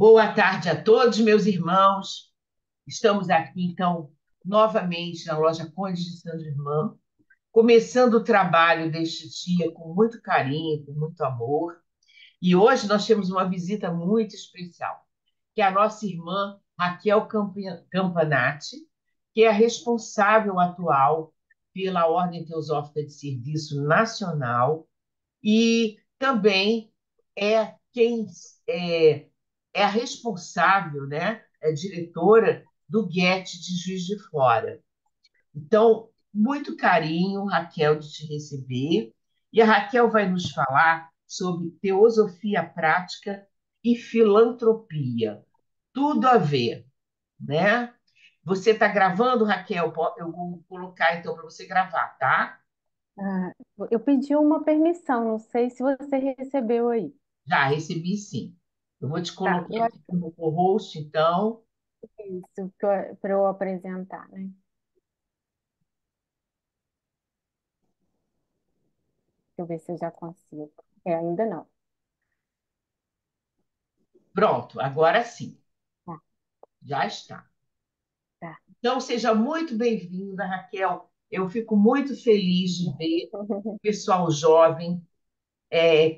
Boa tarde a todos, meus irmãos. Estamos aqui, então, novamente na loja Conde de Saint-Germain, começando o trabalho deste dia com muito carinho, com muito amor. E hoje nós temos uma visita muito especial, que é a nossa irmã Raquel Campanati, que é a responsável atual pela Ordem Teosófica de Serviço Nacional e também é quem é, é a responsável, né? É diretora do Guete de Juiz de Fora. Então, muito carinho, Raquel, de te receber. E a Raquel vai nos falar sobre teosofia prática e filantropia. Tudo a ver, né? Você está gravando, Raquel? Eu vou colocar então para você gravar, tá? Ah, eu pedi uma permissão, não sei se você recebeu aí. Já recebi, sim. Eu vou te Tá, colocar eu acho aqui como co-host, então. que é isso para eu apresentar, né? Deixa eu ver se eu já consigo. Ainda não. Pronto, agora sim, Tá, já está. tá. Então, seja muito bem-vinda, Raquel. Eu fico muito feliz de ver o pessoal jovem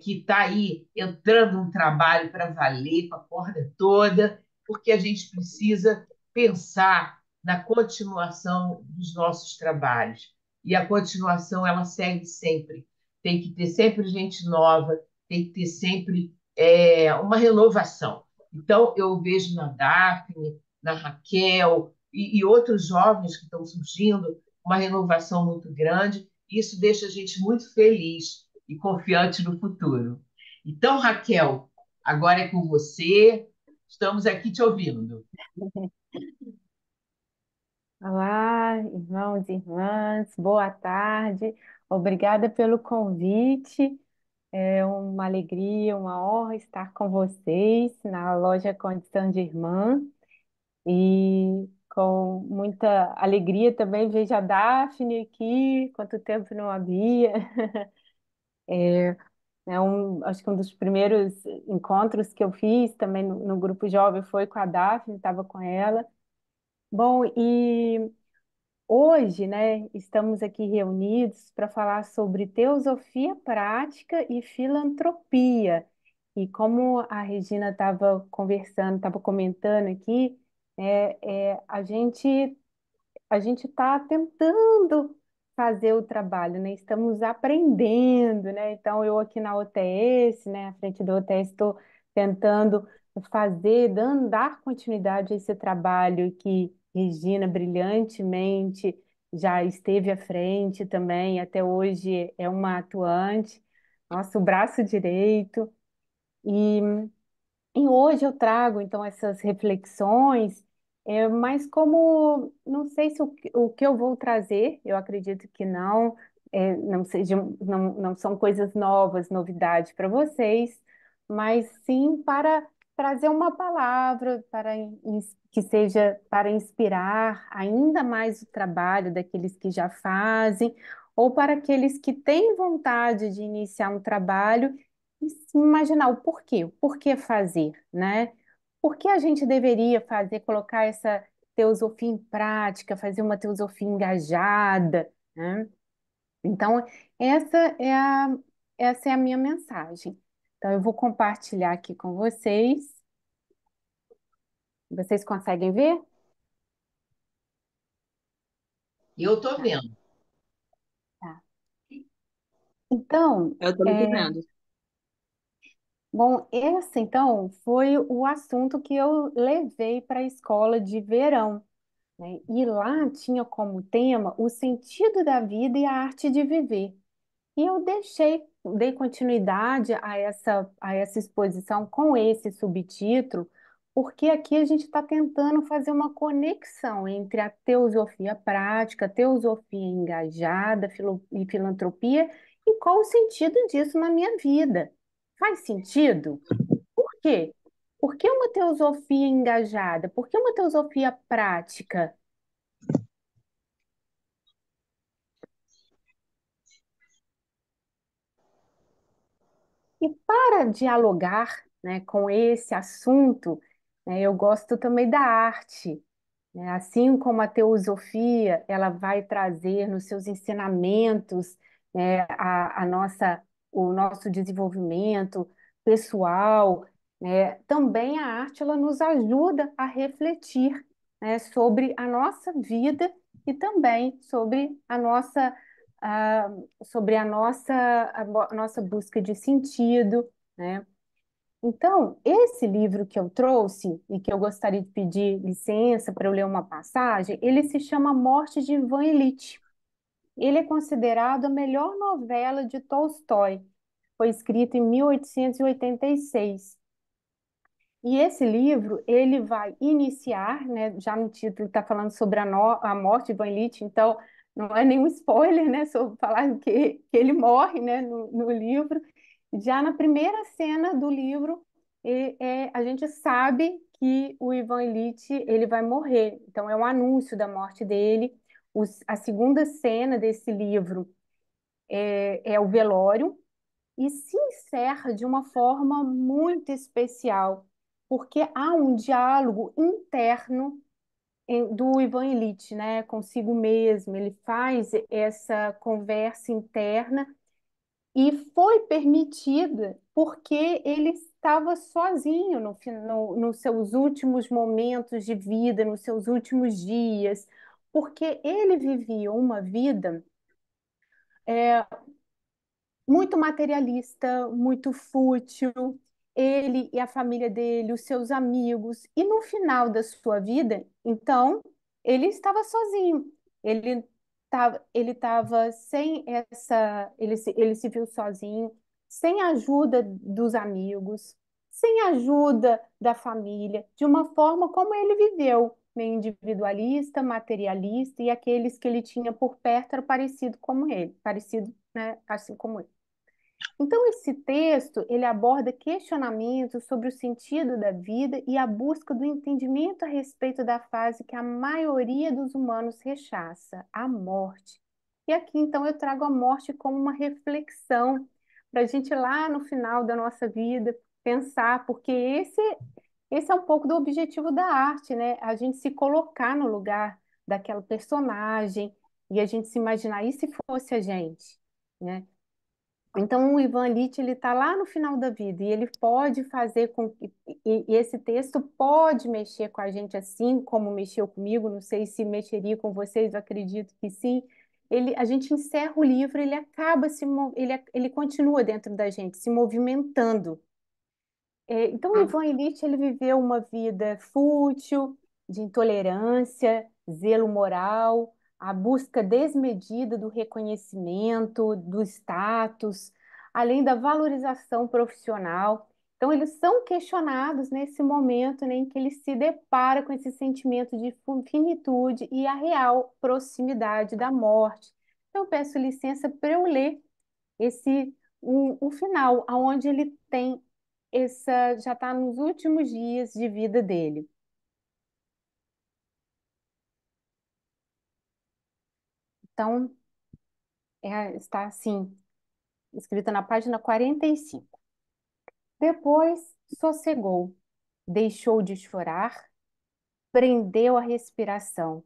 que está aí entrando no trabalho para valer, com a corda toda, porque a gente precisa pensar na continuação dos nossos trabalhos. E a continuação, ela segue sempre. Tem que ter sempre gente nova, tem que ter sempre uma renovação. Então, eu vejo na Daphne, na Raquel e outros jovens que estão surgindo uma renovação muito grande. Isso deixa a gente muito feliz e confiante no futuro. Então, Raquel, agora é com você. Estamos aqui te ouvindo. Olá, irmãos e irmãs, boa tarde. Obrigada pelo convite. É uma alegria, uma honra estar com vocês na loja Condição de Irmã. E com muita alegria também vejo a Daphne aqui, quanto tempo não havia. Acho que um dos primeiros encontros que eu fiz também no grupo jovem foi com a Daphne, estava com ela. Bom, e hoje, né, estamos aqui reunidos para falar sobre teosofia prática e filantropia. E como a Regina estava conversando, estava comentando aqui, a gente está tentando fazer o trabalho, né? Estamos aprendendo, né? Então, eu aqui na OTS, né, à frente da OTS, estou tentando dar continuidade a esse trabalho que Regina brilhantemente já esteve à frente também, até hoje é uma atuante, nosso braço direito. E e hoje eu trago, então, essas reflexões, mas como não sei se o que eu vou trazer, eu acredito que não, não são coisas novas, novidades para vocês, mas sim para trazer uma palavra que seja para inspirar ainda mais o trabalho daqueles que já fazem, ou para aqueles que têm vontade de iniciar um trabalho e se imaginar o porquê fazer, né? Por que a gente deveria fazer, colocar essa teosofia em prática, fazer uma teosofia engajada, né? Então, essa é a, essa é a minha mensagem. Então, eu vou compartilhar aqui com vocês. Vocês conseguem ver? Eu estou Tá, vendo. tá. Então, Eu também tô vendo. bom, esse então foi o assunto que eu levei para a escola de verão, né? E lá tinha como tema o sentido da vida e a arte de viver. E eu dei continuidade a essa exposição com esse subtítulo, porque aqui a gente está tentando fazer uma conexão entre a teosofia prática, a teosofia engajada e filantropia, e qual o sentido disso na minha vida. Faz sentido? Por quê? Por que uma teosofia engajada? Por que uma teosofia prática? E para dialogar, né, com esse assunto, né? Eu gosto também da arte, né? Assim como a teosofia, ela vai trazer nos seus ensinamentos, né, o nosso desenvolvimento pessoal, né? Também a arte ela nos ajuda a refletir, né, sobre a nossa vida e também sobre a, sobre a nossa busca de sentido, né? Então, esse livro que eu trouxe e que eu gostaria de pedir licença para eu ler uma passagem, ele se chama Morte de Ivan Ilitch. Ele é considerado a melhor novela de Tolstói. Foi escrito em 1886. E esse livro, ele vai iniciar, né, já no título está falando sobre a morte de Ivan Ilitch, então não é nenhum spoiler, né, sobre falar que ele morre, né, no livro. Já na primeira cena do livro, a gente sabe que o Ivan Ilitch ele vai morrer. Então é um anúncio da morte dele. A segunda cena desse livro é o velório e se encerra de uma forma muito especial, porque há um diálogo interno do Ivan Ilitch, né, consigo mesmo. Ele faz essa conversa interna e foi permitida porque ele estava sozinho nos seus últimos momentos de vida, nos seus últimos dias, porque ele vivia uma vida muito materialista, muito fútil, ele e a família dele, os seus amigos, e no final da sua vida, então, ele estava sozinho. Ele estava sem ele se viu sozinho, sem a ajuda dos amigos, sem a ajuda da família, de uma forma como ele viveu, meio individualista, materialista, e aqueles que ele tinha por perto eram parecido como ele, parecido, né, assim como ele. Então, esse texto, ele aborda questionamentos sobre o sentido da vida e a busca do entendimento a respeito da fase que a maioria dos humanos rechaça, a morte. E aqui, então, eu trago a morte como uma reflexão para a gente lá no final da nossa vida pensar, porque esse é um pouco do objetivo da arte, né? A gente se colocar no lugar daquela personagem e a gente se imaginar, e se fosse a gente, né? Então, o Ivan Ilitch ele está lá no final da vida e ele pode fazer com que e esse texto pode mexer com a gente assim como mexeu comigo. Não sei se mexeria com vocês, eu acredito que sim. A gente encerra o livro, ele acaba ele continua dentro da gente, se movimentando. Então, o Ivan Ilitch ele viveu uma vida fútil, de intolerância, zelo moral, a busca desmedida do reconhecimento, do status, além da valorização profissional. Então, eles são questionados nesse momento, né, em que ele se depara com esse sentimento de finitude e a real proximidade da morte. Então, eu peço licença para eu ler o final, aonde ele tem já está nos últimos dias de vida dele. Então, está assim, escrita na página 45. Depois sossegou, deixou de chorar, prendeu a respiração,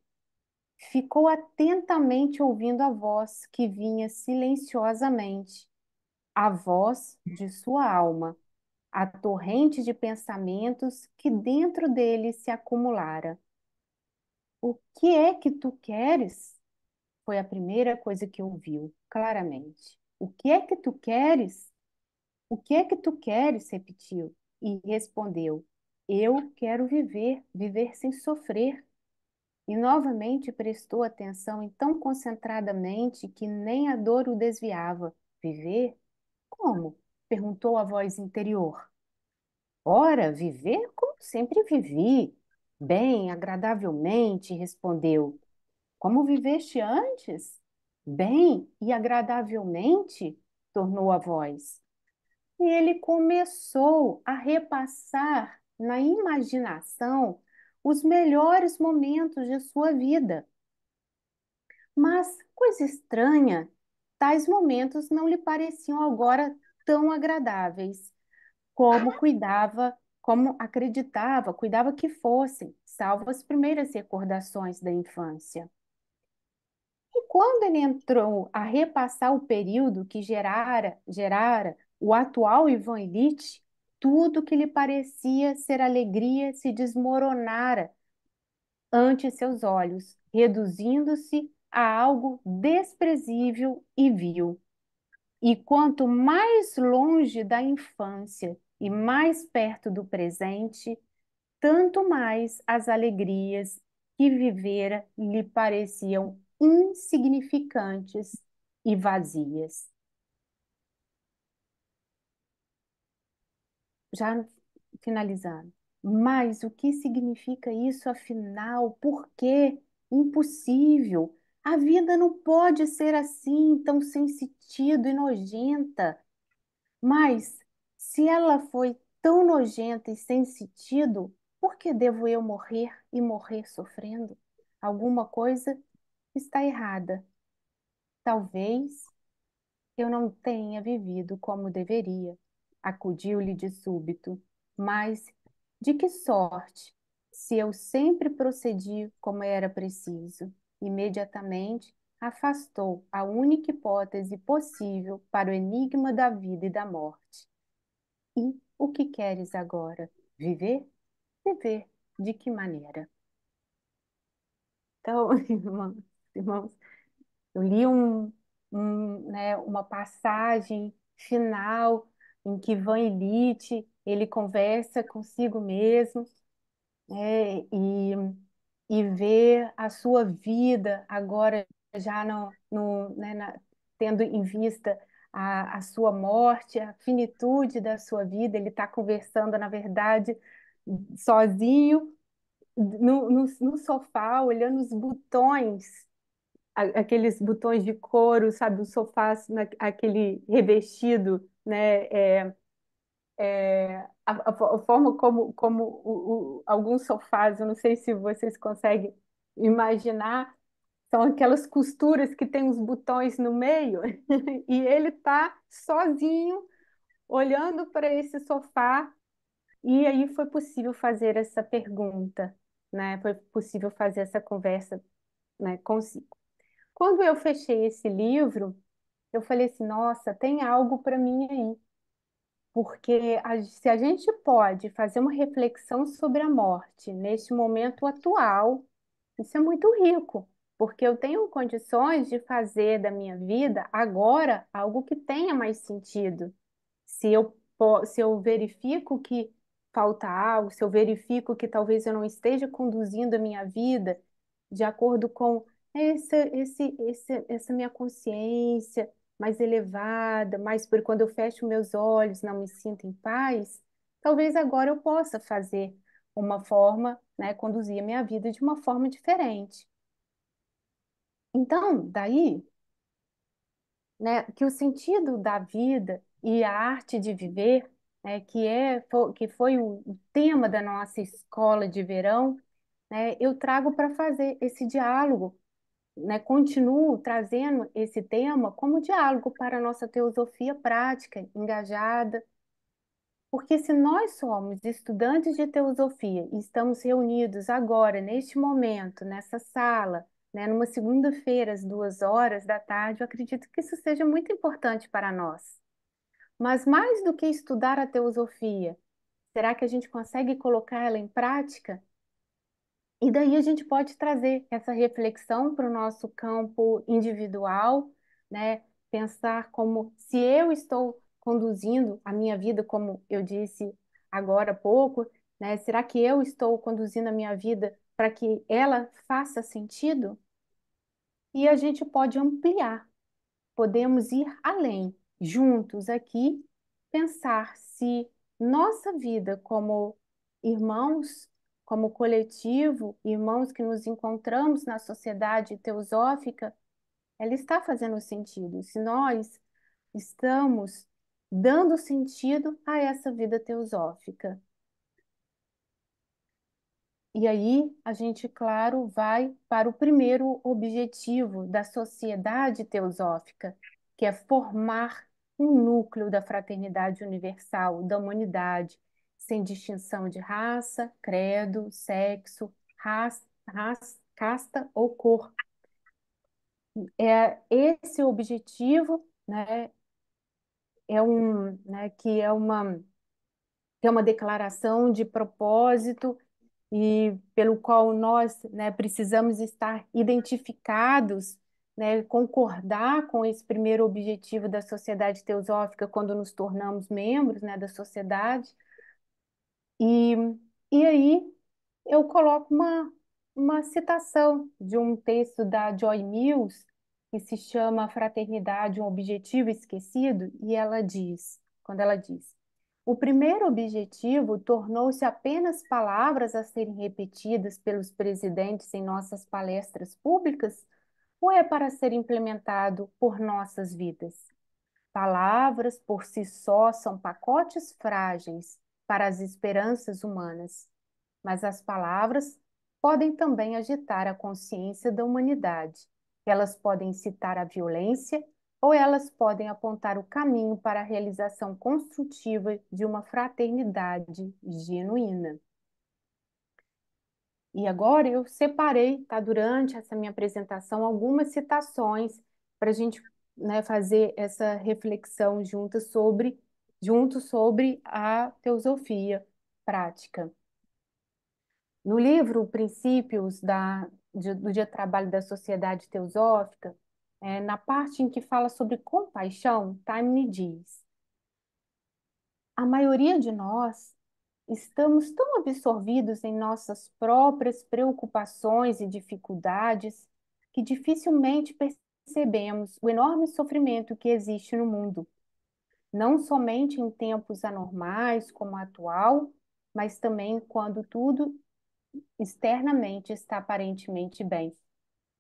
ficou atentamente ouvindo a voz que vinha silenciosamente, a voz de sua alma, a torrente de pensamentos que dentro dele se acumulara. O que é que tu queres? Foi a primeira coisa que ouviu, claramente. O que é que tu queres? O que é que tu queres? Repetiu e respondeu: Eu quero viver, viver sem sofrer. E novamente prestou atenção em tão concentradamente que nem a dor o desviava. Viver? Como? Perguntou a voz interior. Ora, viver como sempre vivi. Bem, agradavelmente, respondeu. Como viveste antes? Bem e agradavelmente, tornou a voz. E ele começou a repassar na imaginação os melhores momentos de sua vida. Mas, coisa estranha, tais momentos não lhe pareciam agora tão agradáveis como como acreditava, cuidava que fossem, salvo as primeiras recordações da infância. E quando ele entrou a repassar o período que gerara o atual Ivan Ilitch, tudo que lhe parecia ser alegria se desmoronara ante seus olhos, reduzindo-se a algo desprezível e vil. E quanto mais longe da infância e mais perto do presente, tanto mais as alegrias que vivera lhe pareciam insignificantes e vazias. Já finalizando. Mas o que significa isso, afinal? Por quê? Impossível. A vida não pode ser assim, tão sem sentido e nojenta. Mas, se ela foi tão nojenta e sem sentido, por que devo eu morrer e morrer sofrendo? Alguma coisa está errada. Talvez eu não tenha vivido como deveria. Acudiu-lhe de súbito. Mas de que sorte, se eu sempre procedi como era preciso? Imediatamente afastou a única hipótese possível para o enigma da vida e da morte. E o que queres agora? Viver? Viver de que maneira? Então, irmãos, eu li uma passagem final em que Van Ilitch, ele conversa consigo mesmo, né, e vê a sua vida agora já tendo em vista a sua morte, a finitude da sua vida. Ele está conversando, na verdade, sozinho no sofá, olhando os botões, aqueles botões de couro, sabe, o sofá, aquele revestido, né? A forma como alguns sofás, eu não sei se vocês conseguem imaginar, são aquelas costuras que tem os botões no meio, e ele está sozinho olhando para esse sofá, e aí foi possível fazer essa pergunta, né? Foi possível fazer essa conversa, né, consigo. Quando eu fechei esse livro, eu falei assim, nossa, tem algo para mim aí. Porque se a gente pode fazer uma reflexão sobre a morte neste momento atual, isso é muito rico, porque eu tenho condições de fazer da minha vida agora algo que tenha mais sentido. Se eu verifico que falta algo, se eu verifico que talvez eu não esteja conduzindo a minha vida de acordo com essa minha consciência mais elevada, mas por quando eu fecho meus olhos não me sinto em paz, talvez agora eu possa fazer uma forma, né, conduzir a minha vida de uma forma diferente. Então, daí, né, que o sentido da vida e a arte de viver, né, que foi o tema da nossa escola de verão, né, eu trago para fazer esse diálogo, né, continuo trazendo esse tema como diálogo para a nossa teosofia prática, engajada, porque se nós somos estudantes de teosofia e estamos reunidos agora, neste momento, nessa sala, né, numa segunda-feira, às 2 horas da tarde, eu acredito que isso seja muito importante para nós. Mas mais do que estudar a teosofia, será que a gente consegue colocá-la em prática? E daí a gente pode trazer essa reflexão para o nosso campo individual, né? Pensar como se eu estou conduzindo a minha vida, como eu disse agora há pouco, né? Será que eu estou conduzindo a minha vida para que ela faça sentido? E a gente pode ampliar, podemos ir além, juntos aqui, pensar se nossa vida como irmãos, como coletivo, irmãos que nos encontramos na sociedade teosófica, ela está fazendo sentido. Se nós estamos dando sentido a essa vida teosófica. E aí a gente, claro, vai para o primeiro objetivo da sociedade teosófica, que é formar um núcleo da fraternidade universal, da humanidade, sem distinção de raça, credo, sexo, casta ou cor. É esse o objetivo, né? Que é uma declaração de propósito e pelo qual nós, né, precisamos estar identificados, né, concordar com esse primeiro objetivo da sociedade teosófica quando nos tornamos membros, né, da sociedade. E, e aí eu coloco uma citação de um texto da Joy Mills que se chama Fraternidade, um Objetivo Esquecido, e ela diz, quando ela diz: o primeiro objetivo tornou-se apenas palavras a serem repetidas pelos presidentes em nossas palestras públicas, ou é para ser implementado por nossas vidas? Palavras por si só são pacotes frágeis para as esperanças humanas, mas as palavras podem também agitar a consciência da humanidade. Elas podem incitar a violência ou elas podem apontar o caminho para a realização construtiva de uma fraternidade genuína. E agora eu separei, tá, durante essa minha apresentação, algumas citações para a gente, né, fazer essa reflexão junto sobre a teosofia prática. No livro Princípios do Dia de Trabalho da Sociedade Teosófica, na parte em que fala sobre compaixão, Taime diz: a maioria de nós estamos tão absorvidos em nossas próprias preocupações e dificuldades que dificilmente percebemos o enorme sofrimento que existe no mundo, não somente em tempos anormais como o atual, mas também quando tudo externamente está aparentemente bem.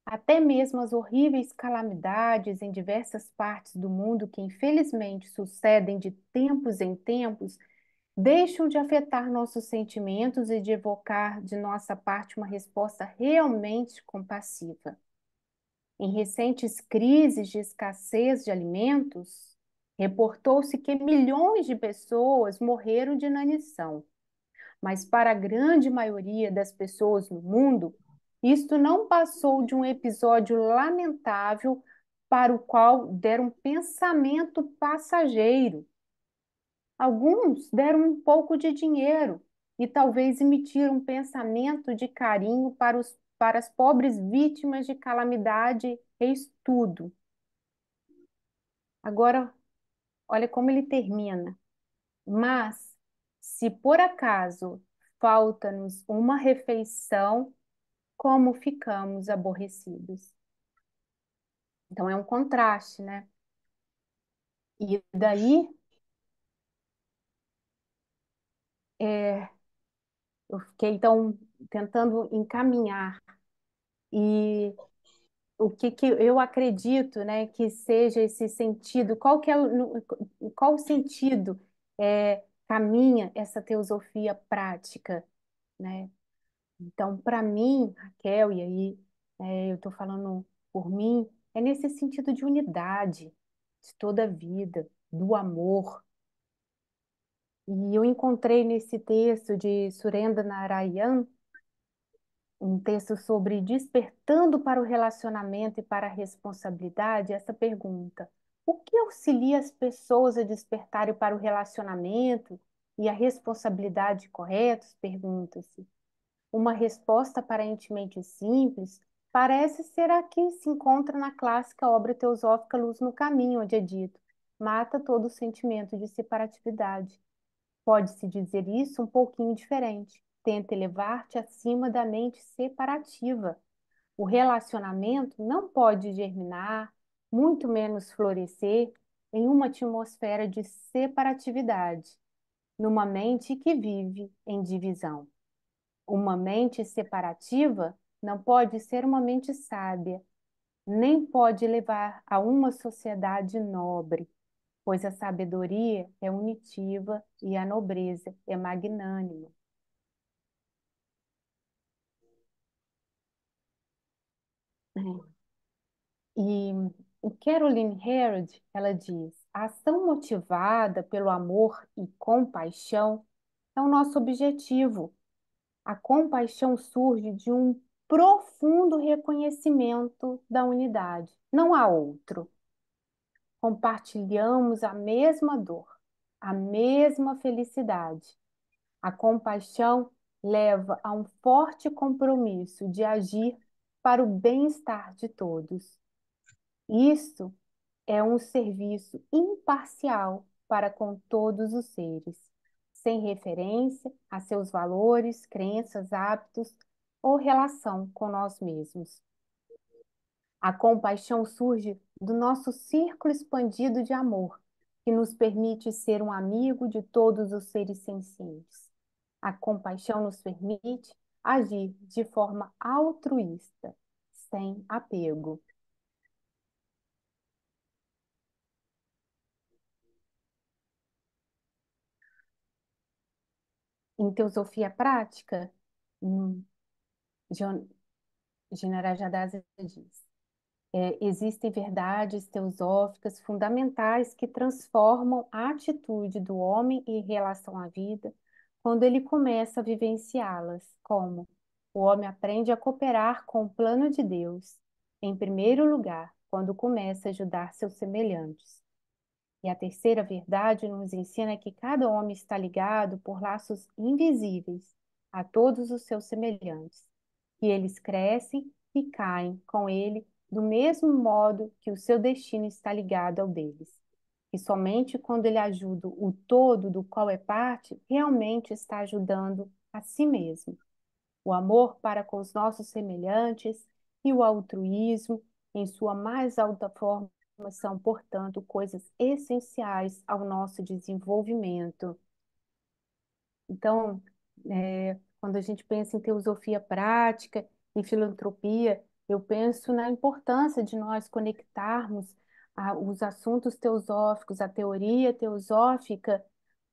Até mesmo as horríveis calamidades em diversas partes do mundo que infelizmente sucedem de tempos em tempos deixam de afetar nossos sentimentos e de evocar de nossa parte uma resposta realmente compassiva. Em recentes crises de escassez de alimentos, reportou-se que milhões de pessoas morreram de inanição. Mas para a grande maioria das pessoas no mundo, isto não passou de um episódio lamentável para o qual deram um pensamento passageiro. Alguns deram um pouco de dinheiro e talvez emitiram um pensamento de carinho para as pobres vítimas de calamidade e estudo. Agora, olha como ele termina. Mas, se por acaso falta-nos uma refeição, como ficamos aborrecidos. Então, é um contraste, né? E daí, é, eu fiquei, então, tentando encaminhar. E o que eu acredito, né, que seja esse sentido, qual o sentido caminha essa teosofia prática, né? Então, para mim, Raquel, e aí eu estou falando por mim, é nesse sentido de unidade de toda a vida, do amor. E eu encontrei nesse texto de Surendra Narayan um texto sobre despertando para o relacionamento e para a responsabilidade, essa pergunta: o que auxilia as pessoas a despertarem para o relacionamento e a responsabilidade corretos? Pergunta-se. Uma resposta aparentemente simples parece ser a que se encontra na clássica obra teosófica Luz no Caminho, onde é dito: mata todo o sentimento de separatividade. Pode-se dizer isso um pouquinho diferente. Tenta elevar-te acima da mente separativa. O relacionamento não pode germinar, muito menos florescer, em uma atmosfera de separatividade, numa mente que vive em divisão. Uma mente separativa não pode ser uma mente sábia, nem pode levar a uma sociedade nobre, pois a sabedoria é unitiva e a nobreza é magnânima. E Caroline Herod, ela diz: a ação motivada pelo amor e compaixão é o nosso objetivo. A compaixão surge de um profundo reconhecimento da unidade. Não há outro. Compartilhamos a mesma dor, a mesma felicidade. A compaixão leva a um forte compromisso de agir para o bem-estar de todos. Isso é um serviço imparcial para com todos os seres, sem referência a seus valores, crenças, hábitos ou relação com nós mesmos. A compaixão surge do nosso círculo expandido de amor, que nos permite ser um amigo de todos os seres sencientes. A compaixão nos permite agir de forma altruísta, sem apego. Em teosofia prática, hum, John- General Jadasa diz: existem verdades teosóficas fundamentais que transformam a atitude do homem em relação à vida quando ele começa a vivenciá-las, como o homem aprende a cooperar com o plano de Deus, em primeiro lugar, quando começa a ajudar seus semelhantes. E a terceira verdade nos ensina que cada homem está ligado por laços invisíveis a todos os seus semelhantes, que eles crescem e caem com ele do mesmo modo que o seu destino está ligado ao deles. E somente quando ele ajuda o todo do qual é parte, realmente está ajudando a si mesmo. O amor para com os nossos semelhantes e o altruísmo, em sua mais alta forma, são, portanto, coisas essenciais ao nosso desenvolvimento. Então, quando a gente pensa em teosofia prática, em filantropia, eu penso na importância de nós conectarmos os assuntos teosóficos, a teoria teosófica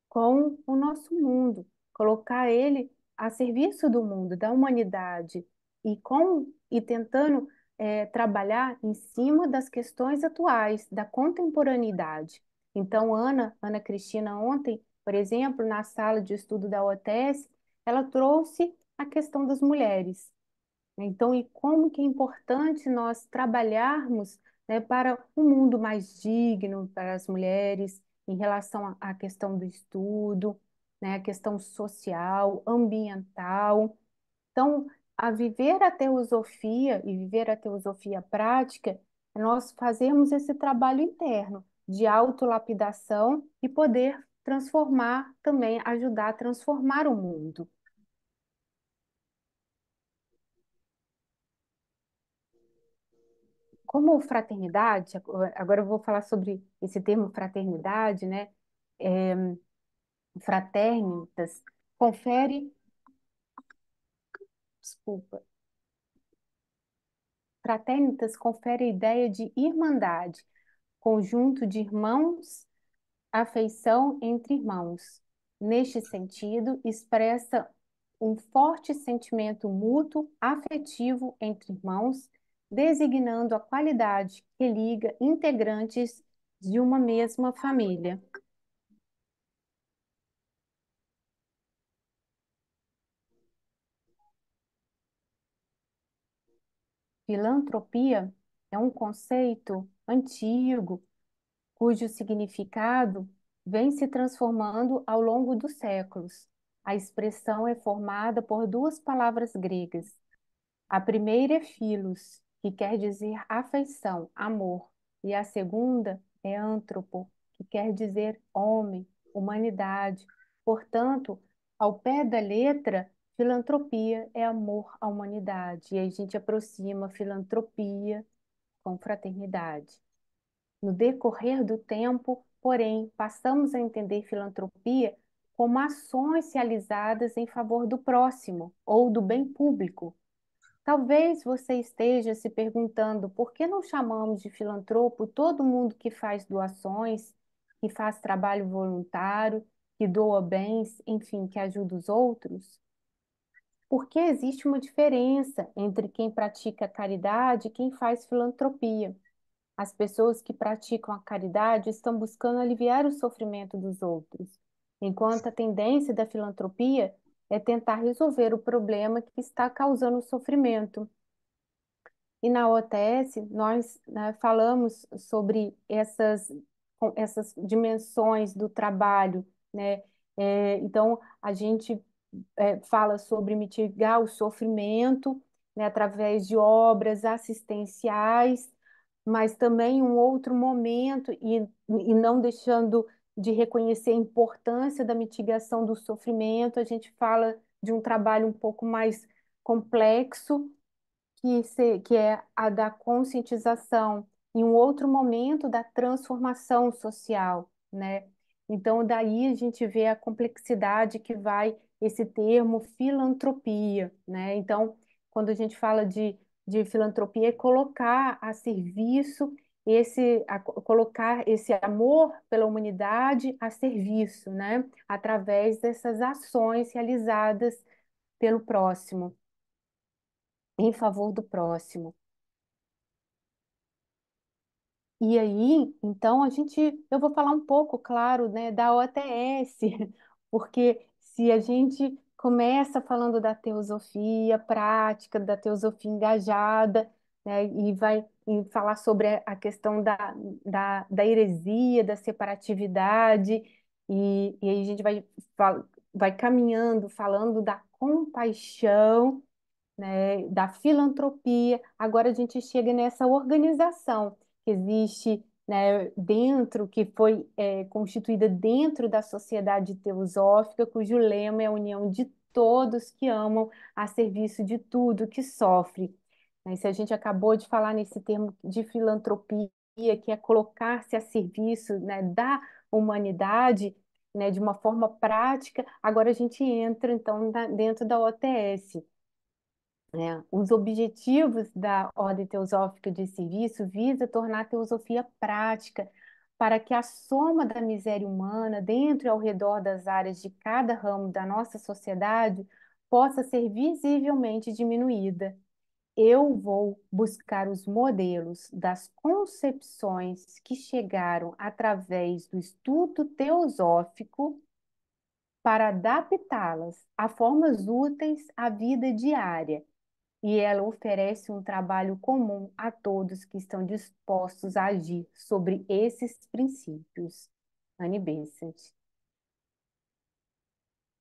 com o nosso mundo, colocar ele a serviço do mundo, da humanidade, e tentando trabalhar em cima das questões atuais, da contemporaneidade. Então, Ana Cristina, ontem, por exemplo, na sala de estudo da OTS, ela trouxe a questão das mulheres. Então, e como que é importante nós trabalharmos, né, para um mundo mais digno para as mulheres, em relação à questão do estudo, né, a questão social, ambiental. Então, a viver a teosofia e viver a teosofia prática, é nós fazermos esse trabalho interno de autolapidação e poder transformar também, ajudar a transformar o mundo. Como fraternidade, agora eu vou falar sobre esse termo fraternidade, né? É, fraternitas, confere, desculpa, fraternitas confere a ideia de irmandade, conjunto de irmãos, afeição entre irmãos. Neste sentido, expressa um forte sentimento mútuo afetivo entre irmãos, designando a qualidade que liga integrantes de uma mesma família. Filantropia é um conceito antigo, cujo significado vem se transformando ao longo dos séculos. A expressão é formada por duas palavras gregas. A primeira é philos, que quer dizer afeição, amor, e a segunda é antropo, que quer dizer homem, humanidade. Portanto, ao pé da letra, filantropia é amor à humanidade, e aí a gente aproxima filantropia com fraternidade. No decorrer do tempo, porém, passamos a entender filantropia como ações realizadas em favor do próximo ou do bem público. Talvez você esteja se perguntando por que não chamamos de filantropo todo mundo que faz doações, que faz trabalho voluntário, que doa bens, enfim, que ajuda os outros? Porque existe uma diferença entre quem pratica caridade e quem faz filantropia. As pessoas que praticam a caridade estão buscando aliviar o sofrimento dos outros, enquanto a tendência da filantropia é tentar resolver o problema que está causando o sofrimento. E na OTS, nós, né, falamos sobre essas dimensões do trabalho, né? Então, a gente fala sobre mitigar o sofrimento, né, através de obras assistenciais, mas também um outro momento, e não deixando de reconhecer a importância da mitigação do sofrimento, a gente fala de um trabalho um pouco mais complexo, que é a da conscientização, em um outro momento da transformação social, né? Então, daí a gente vê a complexidade que vai esse termo filantropia, né? Então, quando a gente fala de filantropia, é colocar a serviço colocar esse amor pela humanidade a serviço, né? Através dessas ações realizadas pelo próximo, em favor do próximo. E aí, então, eu vou falar um pouco, claro, né, da OTS, porque se a gente começa falando da teosofia prática, da teosofia engajada, né, e falar sobre a questão da heresia, da separatividade, e aí a gente vai caminhando, falando da compaixão, né, da filantropia. Agora a gente chega nessa organização que existe, né, dentro, que foi constituída dentro da sociedade teosófica, cujo lema é a união de todos que amam a serviço de tudo que sofre. Né, se a gente acabou de falar nesse termo de filantropia, que é colocar-se a serviço, né, da humanidade, né, de uma forma prática, agora a gente entra, então, dentro da OTS, né? Os objetivos da Ordem Teosófica de Serviço visa tornar a teosofia prática para que a soma da miséria humana dentro e ao redor das áreas de cada ramo da nossa sociedade possa ser visivelmente diminuída. Eu vou buscar os modelos das concepções que chegaram através do estudo teosófico para adaptá-las a formas úteis à vida diária, e ela oferece um trabalho comum a todos que estão dispostos a agir sobre esses princípios. Annie Besant.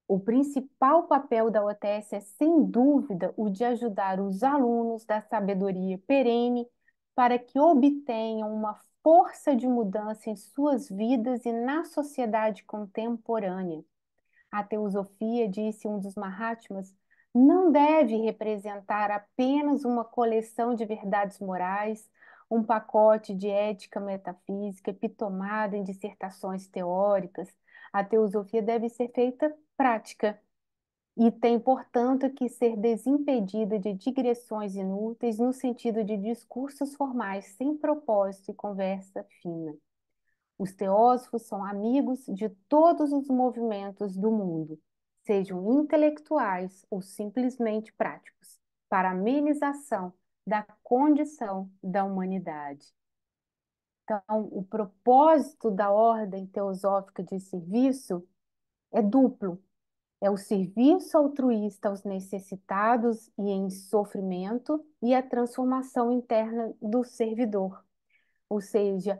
O principal papel da OTS é, sem dúvida, o de ajudar os alunos da sabedoria perene para que obtenham uma força de mudança em suas vidas e na sociedade contemporânea. A teosofia, disse um dos Mahatmas, não deve representar apenas uma coleção de verdades morais, um pacote de ética metafísica epitomada em dissertações teóricas. A teosofia deve ser feita prática e tem, portanto, que ser desimpedida de digressões inúteis no sentido de discursos formais sem propósito e conversa fina. Os teósofos são amigos de todos os movimentos do mundo, sejam intelectuais ou simplesmente práticos, para amenização da condição da humanidade. Então, o propósito da ordem teosófica de serviço é duplo. É o serviço altruísta aos necessitados e em sofrimento e a transformação interna do servidor. Ou seja,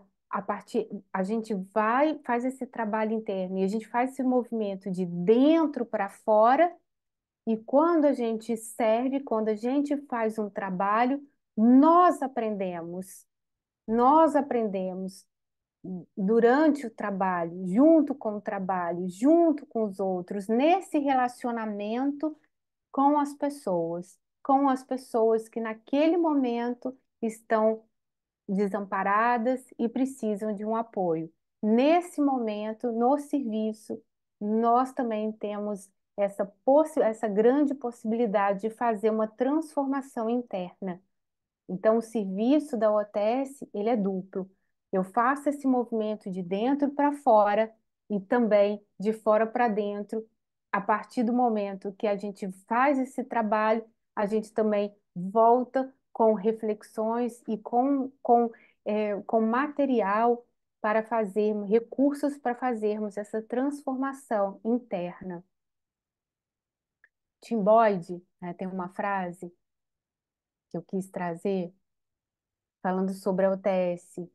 a gente faz esse trabalho interno e a gente faz esse movimento de dentro para fora, e quando a gente serve, quando a gente faz um trabalho, nós aprendemos, nós aprendemos durante o trabalho, junto com os outros, nesse relacionamento com as pessoas que naquele momento estão desamparadas e precisam de um apoio. Nesse momento, no serviço, nós também temos essa grande possibilidade de fazer uma transformação interna. Então, o serviço da OTS, ele é duplo. Eu faço esse movimento de dentro para fora e também de fora para dentro. A partir do momento que a gente faz esse trabalho, a gente também volta com reflexões e com material, para fazermos, recursos para fazermos essa transformação interna. Tim Boyd, né, tem uma frase que eu quis trazer, falando sobre a OTS.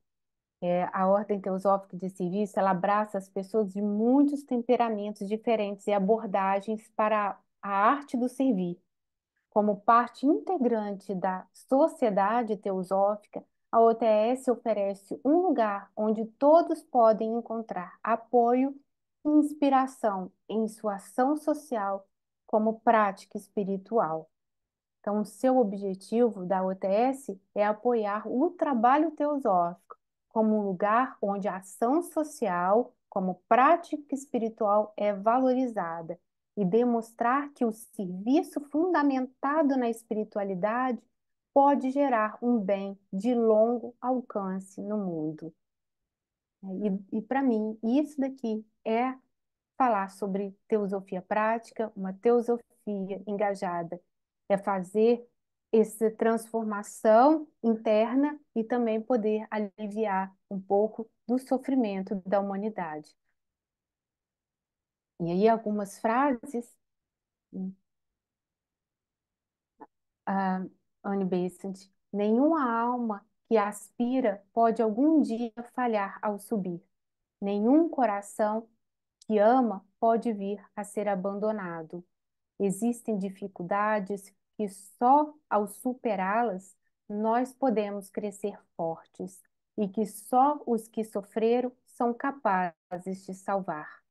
A Ordem Teosófica de Serviço, ela abraça as pessoas de muitos temperamentos diferentes e abordagens para a arte do servir. Como parte integrante da sociedade teosófica, a OTS oferece um lugar onde todos podem encontrar apoio e inspiração em sua ação social como prática espiritual. Então, o seu objetivo da OTS é apoiar o trabalho teosófico como um lugar onde a ação social, como prática espiritual, é valorizada e demonstrar que o serviço fundamentado na espiritualidade pode gerar um bem de longo alcance no mundo. E para mim, isso daqui é falar sobre teosofia prática, uma teosofia engajada. É fazer essa transformação interna e também poder aliviar um pouco do sofrimento da humanidade. E aí algumas frases, a Anne Besant, nenhuma alma que aspira pode algum dia falhar ao subir. Nenhum coração que ama pode vir a ser abandonado. Existem dificuldades que só ao superá-las nós podemos crescer fortes e que só os que sofreram são capazes de salvar.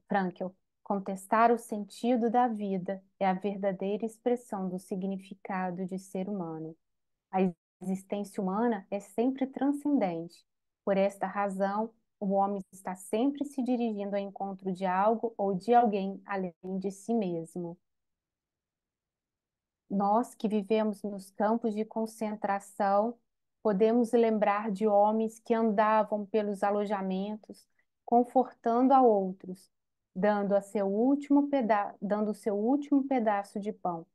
Frankl, contestar o sentido da vida é a verdadeira expressão do significado de ser humano. A existência humana é sempre transcendente. Por esta razão, o homem está sempre se dirigindo ao encontro de algo ou de alguém além de si mesmo. Nós que vivemos nos campos de concentração, podemos lembrar de homens que andavam pelos alojamentos, confortando a outros, dando o seu último pedaço de pão.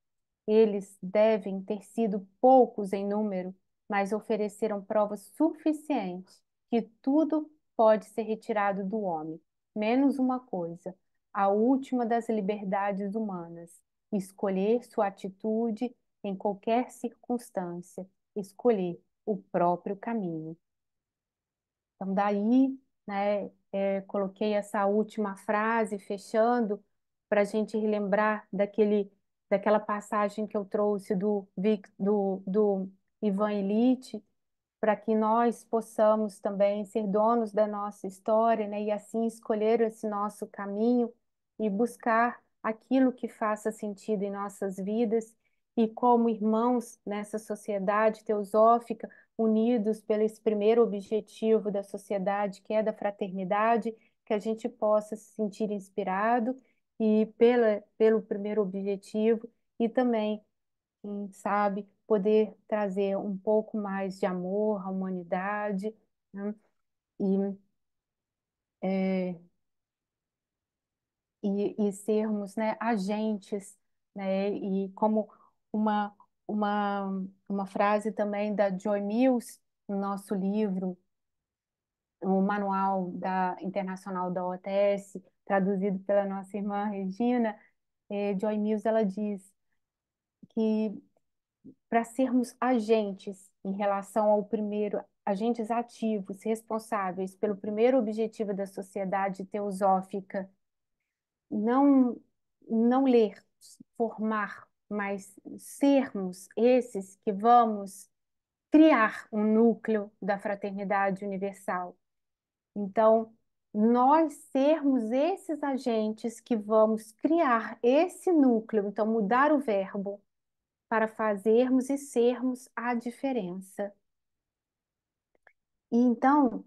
Eles devem ter sido poucos em número, mas ofereceram provas suficientes que tudo pode ser retirado do homem, menos uma coisa, a última das liberdades humanas: escolher sua atitude em qualquer circunstância, escolher o próprio caminho. Então, daí, né, coloquei essa última frase, fechando, para a gente relembrar daquela passagem que eu trouxe do Ivan Illich, para que nós possamos também ser donos da nossa história, né, e assim escolher esse nosso caminho e buscar aquilo que faça sentido em nossas vidas e como irmãos nessa sociedade teosófica, unidos pelo esse primeiro objetivo da sociedade, que é da fraternidade, que a gente possa se sentir inspirado e pelo primeiro objetivo e também, quem sabe, poder trazer um pouco mais de amor à humanidade, né? E, é, e sermos, né, agentes, né, e como uma, uma frase também da Joy Mills, no nosso livro, o manual internacional da OTS, traduzido pela nossa irmã Regina, Joy Mills, ela diz que para sermos agentes em relação ao primeiro, agentes ativos, responsáveis pelo primeiro objetivo da sociedade teosófica, não, não ler, formar, mas sermos esses que vamos criar um núcleo da fraternidade universal. Então, nós sermos esses agentes que vamos criar esse núcleo, então mudar o verbo para fazermos e sermos a diferença. E então,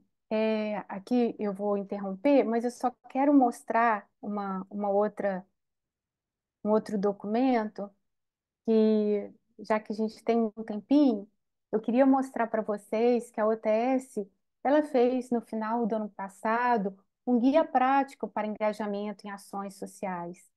aqui eu vou interromper, mas eu só quero mostrar um outro documento que, já que a gente tem um tempinho, eu queria mostrar para vocês que a OTS, ela fez no final do ano passado um guia prático para engajamento em ações sociais.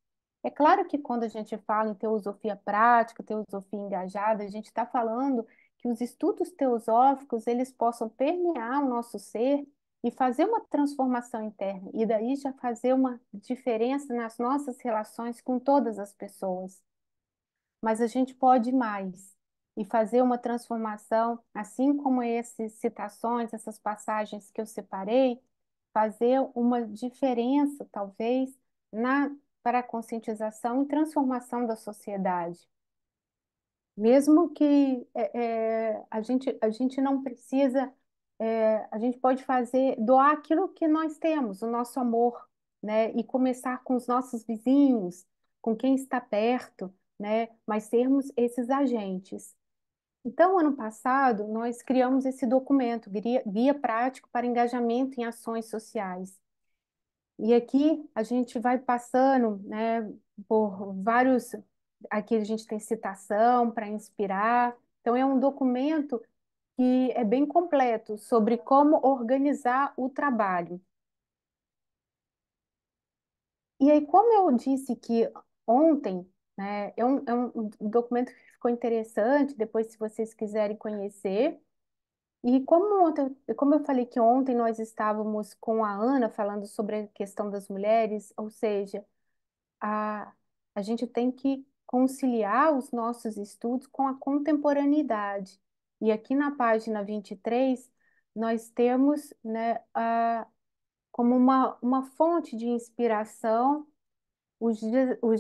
É claro que quando a gente fala em teosofia prática, teosofia engajada, a gente está falando que os estudos teosóficos eles possam permear o nosso ser e fazer uma transformação interna, e daí já fazer uma diferença nas nossas relações com todas as pessoas. Mas a gente pode ir mais e fazer uma transformação, assim como essas citações, essas passagens que eu separei, fazer uma diferença, talvez, na para a conscientização e transformação da sociedade. Mesmo que a gente não precisa, a gente pode fazer, doar aquilo que nós temos, o nosso amor, né? E começar com os nossos vizinhos, com quem está perto, né? Mas sermos esses agentes. Então, ano passado, nós criamos esse documento, Guia Prático para Engajamento em Ações Sociais. E aqui a gente vai passando, né, por vários. Aqui a gente tem citação para inspirar. Então, é um documento que é bem completo sobre como organizar o trabalho. E aí, como eu disse que ontem, né, é um documento que ficou interessante, depois, se vocês quiserem conhecer. E como eu falei que ontem nós estávamos com a Ana falando sobre a questão das mulheres, ou seja, a, a gente tem que conciliar os nossos estudos com a contemporaneidade. E aqui na página 23, nós temos, né, como uma fonte de inspiração os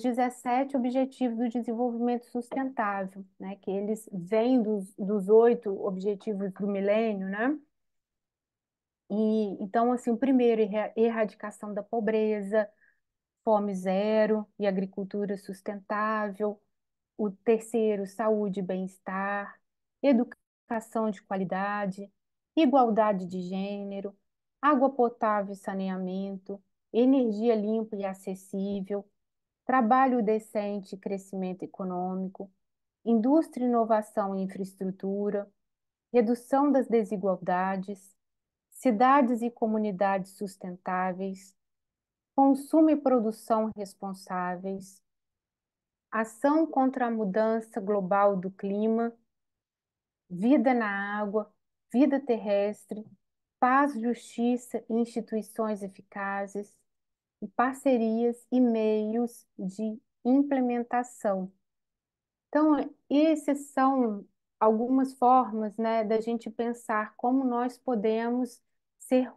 17 Objetivos do Desenvolvimento Sustentável, né, que eles vêm dos 8 Objetivos do Milênio, né? E, então, assim, o primeiro, erradicação da pobreza, fome zero e agricultura sustentável. O terceiro, saúde e bem-estar, educação de qualidade, igualdade de gênero, água potável e saneamento, energia limpa e acessível, trabalho decente e crescimento econômico, indústria, inovação e infraestrutura, redução das desigualdades, cidades e comunidades sustentáveis, consumo e produção responsáveis, ação contra a mudança global do clima, vida na água, vida terrestre, paz, justiça e instituições eficazes, e parcerias e meios de implementação. Então, esses são algumas formas, né, da gente pensar como nós podemos ser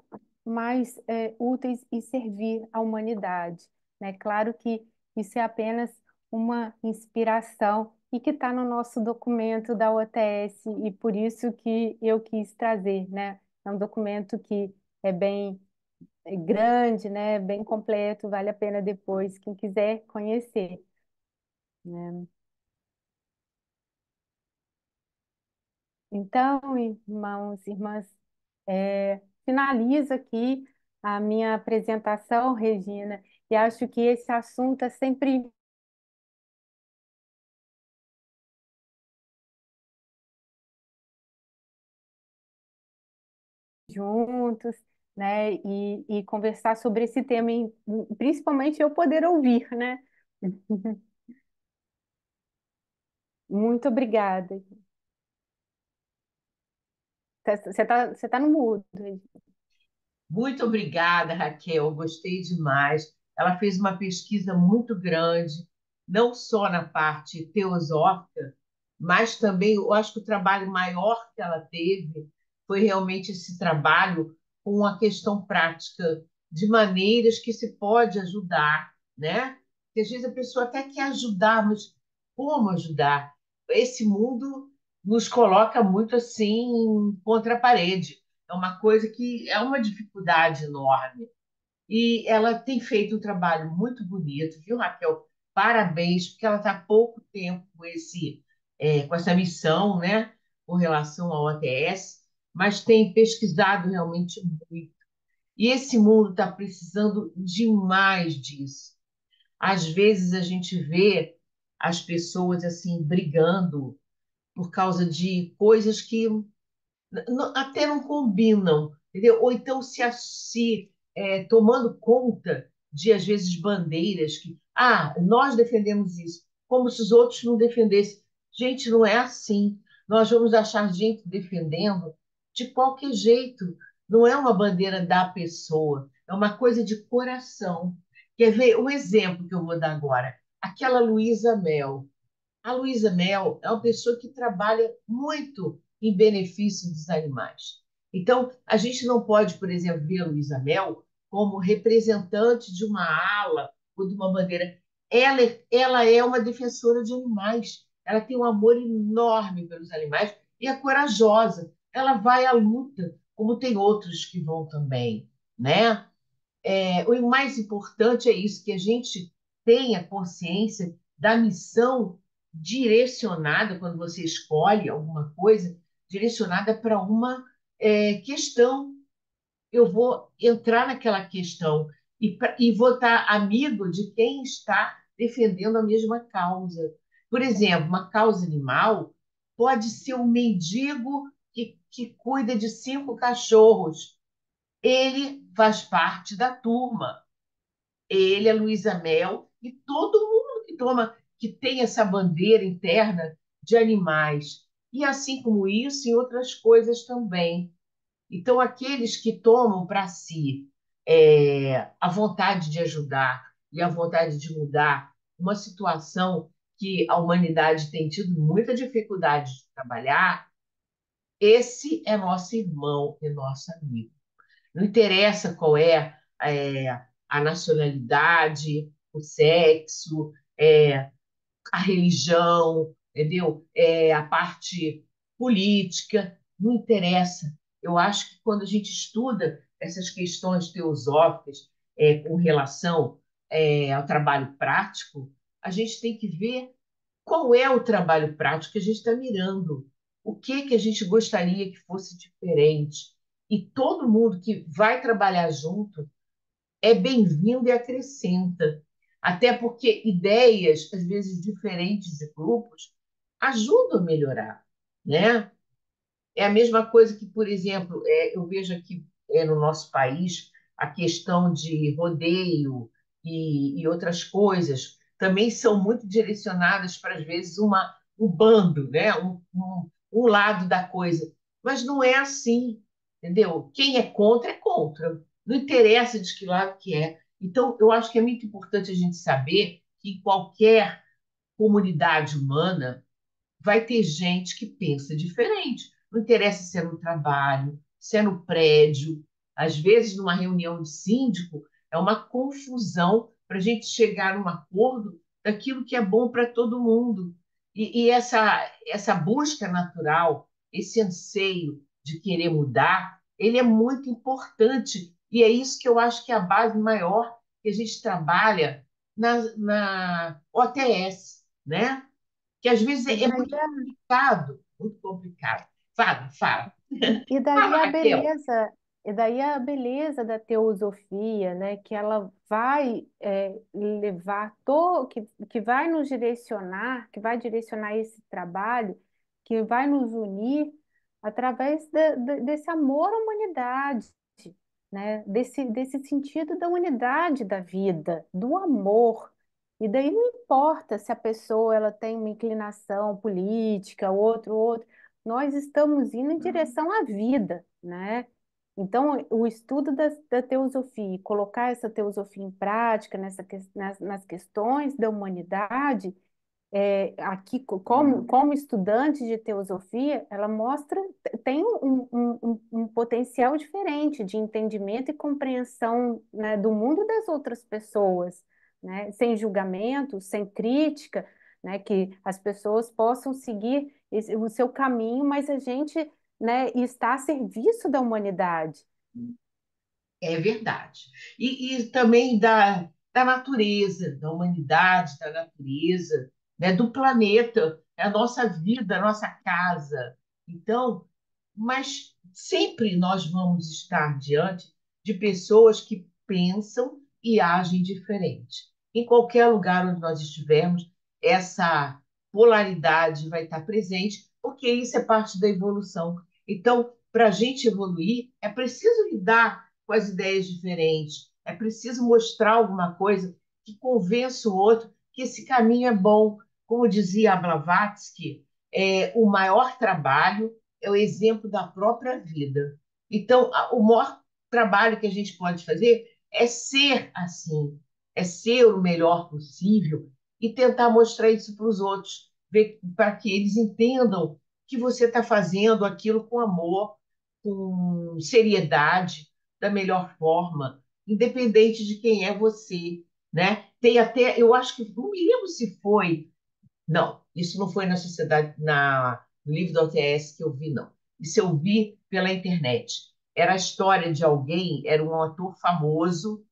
mais úteis e servir à humanidade, né? Claro que isso é apenas uma inspiração e que está no nosso documento da OTS e por isso que eu quis trazer, né? É um documento que é bem grande, né? Bem completo, vale a pena depois, quem quiser conhecer, né? Então, irmãos, irmãs, finalizo aqui a minha apresentação, Regina, e acho que esse assunto é sempre juntos, né, e conversar sobre esse tema, e principalmente eu poder ouvir, né? Muito obrigada. Você tá no mudo, Regina. Muito obrigada, Raquel. Gostei demais. Ela fez uma pesquisa muito grande, não só na parte teosófica, mas também, eu acho que o trabalho maior que ela teve foi realmente esse trabalho com a questão prática de maneiras que se pode ajudar, né? Porque às vezes a pessoa até quer ajudar, mas como ajudar? Esse mundo nos coloca muito assim contra a parede. É uma coisa que é uma dificuldade enorme. E ela tem feito um trabalho muito bonito, viu, Raquel? Parabéns, porque ela está há pouco tempo com essa missão, né, com relação ao OTS, mas tem pesquisado realmente muito. E esse mundo está precisando demais disso. Às vezes a gente vê as pessoas assim brigando por causa de coisas que até não combinam, entendeu? Ou então tomando conta de, às vezes, bandeiras que, nós defendemos isso, como se os outros não defendessem. Gente, não é assim. nós vamos achar gente defendendo de qualquer jeito. Não é uma bandeira da pessoa, é uma coisa de coração. Quer ver o exemplo que eu vou dar agora? Aquela Luísa Mel. A Luísa Mel é uma pessoa que trabalha muito em benefício dos animais. Então, a gente não pode, por exemplo, ver a Luísa Mel como representante de uma ala ou de uma bandeira. Ela é uma defensora de animais. Ela tem um amor enorme pelos animais e é corajosa. Ela vai à luta, como tem outros que vão também, né? O mais importante é isso, que a gente tenha consciência da missão direcionada, quando você escolhe alguma coisa, direcionada para uma questão. Eu vou entrar naquela questão e vou estar amigo de quem está defendendo a mesma causa. Por exemplo, uma causa animal pode ser um mendigo que cuida de 5 cachorros. Ele faz parte da turma. Ele, a Luísa Mel e todo mundo que tem essa bandeira interna de animais. E assim como isso, em outras coisas também. Então, aqueles que tomam para si a vontade de ajudar e a vontade de mudar uma situação que a humanidade tem tido muita dificuldade de trabalhar, esse é nosso irmão e nosso amigo. Não interessa qual é a nacionalidade, o sexo, a religião, entendeu? A parte política, não interessa. Eu acho que quando a gente estuda essas questões teosóficas com relação ao trabalho prático, a gente tem que ver qual é o trabalho prático que a gente está mirando, o que a gente gostaria que fosse diferente. E todo mundo que vai trabalhar junto é bem-vindo e acrescenta. Até porque ideias, às vezes diferentes de grupos, ajudam a melhorar, né? É a mesma coisa que, por exemplo, eu vejo aqui no nosso país a questão de rodeio e outras coisas também são muito direcionadas para, às vezes, um bando, né? Um lado da coisa. Mas não é assim, entendeu? Quem é contra é contra. Não interessa de que lado que é. Então, eu acho que é muito importante a gente saber que em qualquer comunidade humana, vai ter gente que pensa diferente. Não interessa se é no trabalho, se é no prédio. Às vezes, numa reunião de síndico, é uma confusão para a gente chegar num acordo daquilo que é bom para todo mundo. E essa busca natural, esse anseio de querer mudar, ele é muito importante. E é isso que eu acho que é a base maior que a gente trabalha na OTS, né? Que às vezes E é daí, muito complicado, muito complicado. Fala, fala. e daí Fala, a Raquel. beleza, e daí a beleza da teosofia, né, que ela vai levar que vai nos direcionar, que vai direcionar esse trabalho, que vai nos unir através desse amor à humanidade, né, desse sentido da unidade da vida, do amor. E daí não importa se a pessoa ela tem uma inclinação política, outro. Nós estamos indo em direção à vida, né? Então, o estudo da teosofia, e colocar essa teosofia em prática nas questões da humanidade, aqui, como estudante de teosofia, ela mostra, tem um potencial diferente de entendimento e compreensão, né, do mundo e das outras pessoas, né, sem julgamento, sem crítica, né, que as pessoas possam seguir o seu caminho, mas a gente, né, está a serviço da humanidade. É verdade. E também da natureza, da humanidade, da natureza, né, do planeta, é a nossa vida, a nossa casa. Então, mas sempre nós vamos estar diante de pessoas que pensam e agem diferente. Em qualquer lugar onde nós estivermos, essa polaridade vai estar presente, porque isso é parte da evolução. Então, para a gente evoluir, é preciso lidar com as ideias diferentes, é preciso mostrar alguma coisa que convença o outro que esse caminho é bom. Como dizia a Blavatsky, o maior trabalho é o exemplo da própria vida. Então, o maior trabalho que a gente pode fazer é ser assim, é ser o melhor possível e tentar mostrar isso para os outros, para que eles entendam que você está fazendo aquilo com amor, com seriedade, da melhor forma, independente de quem é você, né? Tem até, eu acho que não me lembro se foi, não, isso não foi na sociedade, no livro da OTS que eu vi, não. Isso eu vi pela internet. Era a história de alguém, era um ator famoso,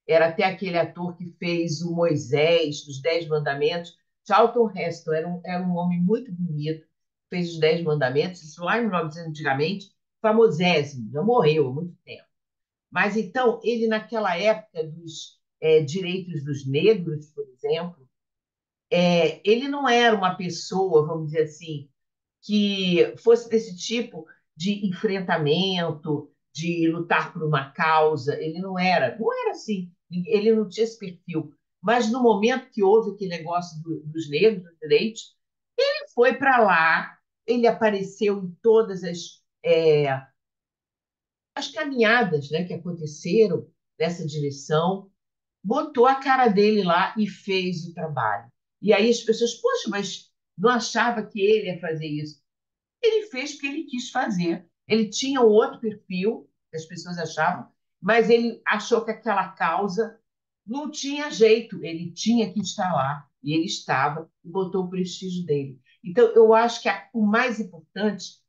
era até aquele ator que fez o Moisés, dos Dez Mandamentos. Charlton Heston era um homem muito bonito, fez os Dez Mandamentos, isso lá em 1900, antigamente, famosésimo, já morreu há muito tempo. Mas então, ele, naquela época dos direitos dos negros, por exemplo, ele não era uma pessoa, vamos dizer assim, que fosse desse tipo de enfrentamento, de lutar por uma causa. Ele não era assim, ele não tinha esse perfil. Mas no momento que houve aquele negócio dos negros, dos direitos, ele foi para lá, ele apareceu em todas as caminhadas, né, que aconteceram nessa direção, botou a cara dele lá e fez o trabalho. E aí as pessoas, poxa, mas não achava que ele ia fazer isso. Ele fez porque ele quis fazer. Ele tinha um outro perfil, que as pessoas achavam, mas ele achou que aquela causa não tinha jeito, ele tinha que estar lá. E ele estava e botou o prestígio dele. Então, eu acho que o mais importante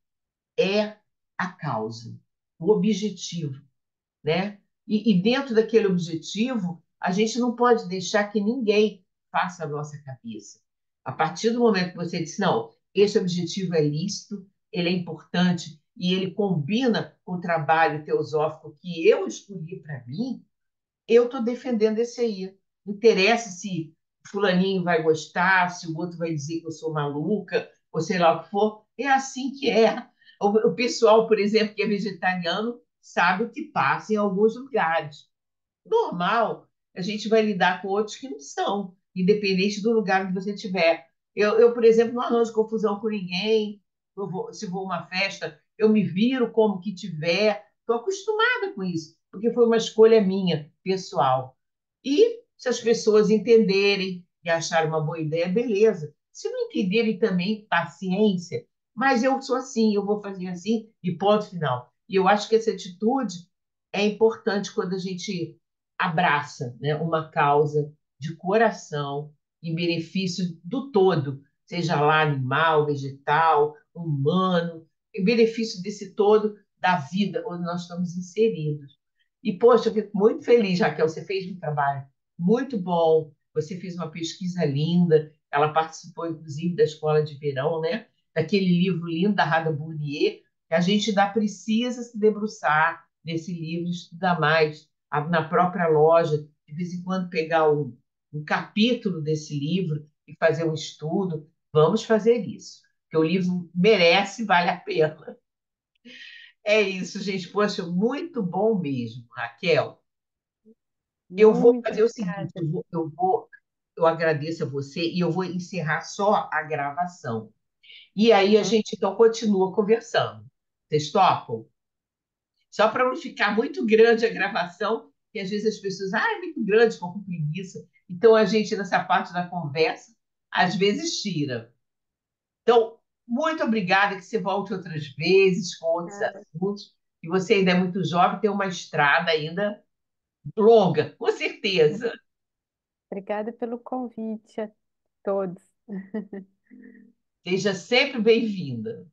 é a causa, o objetivo, né? E dentro daquele objetivo, a gente não pode deixar que ninguém faça a nossa cabeça. A partir do momento que você diz, não, esse objetivo é lícito, ele é importante e ele combina com o trabalho teosófico que eu escolhi para mim, eu estou defendendo esse aí. Não interessa se fulaninho vai gostar, se o outro vai dizer que eu sou maluca, ou sei lá o que for. É assim que é. O pessoal, por exemplo, que é vegetariano, sabe o que passa em alguns lugares. Normal, a gente vai lidar com outros que não são, independente do lugar onde você estiver. Por exemplo, não arranjo confusão com ninguém. Se vou a uma festa, eu me viro como que tiver. Estou acostumada com isso, porque foi uma escolha minha, pessoal. E se as pessoas entenderem e acharem uma boa ideia, beleza. Se não entenderem também, paciência. Mas eu sou assim, eu vou fazer assim e ponto final. E eu acho que essa atitude é importante quando a gente abraça, né, uma causa de coração em benefício do todo, seja lá animal, vegetal, humano, em benefício desse todo da vida onde nós estamos inseridos. E, poxa, eu fico muito feliz, Raquel, você fez um trabalho muito bom, você fez uma pesquisa linda, ela participou, inclusive, da Escola de Verão, né? Daquele livro lindo da Rada Bourdieu, que a gente ainda precisa se debruçar nesse livro, estudar mais, na própria loja, de vez em quando pegar um capítulo desse livro e fazer um estudo. Vamos fazer isso, porque o livro merece, vale a pena. É isso, gente. Poxa, muito bom mesmo, Raquel. Eu vou Muito fazer o seguinte, obrigada. eu agradeço a você e eu vou encerrar só a gravação. E aí a Uhum. gente então continua conversando. Vocês topam? Só para não ficar muito grande a gravação, que às vezes as pessoas, é muito grande, ficam com preguiça. Então a gente, nessa parte da conversa, às vezes tira. Então, muito obrigada, que você volte outras vezes com outros Ah, assuntos. E você ainda é muito jovem, tem uma estrada ainda longa, com certeza. obrigada pelo convite a todos. Seja sempre bem-vinda.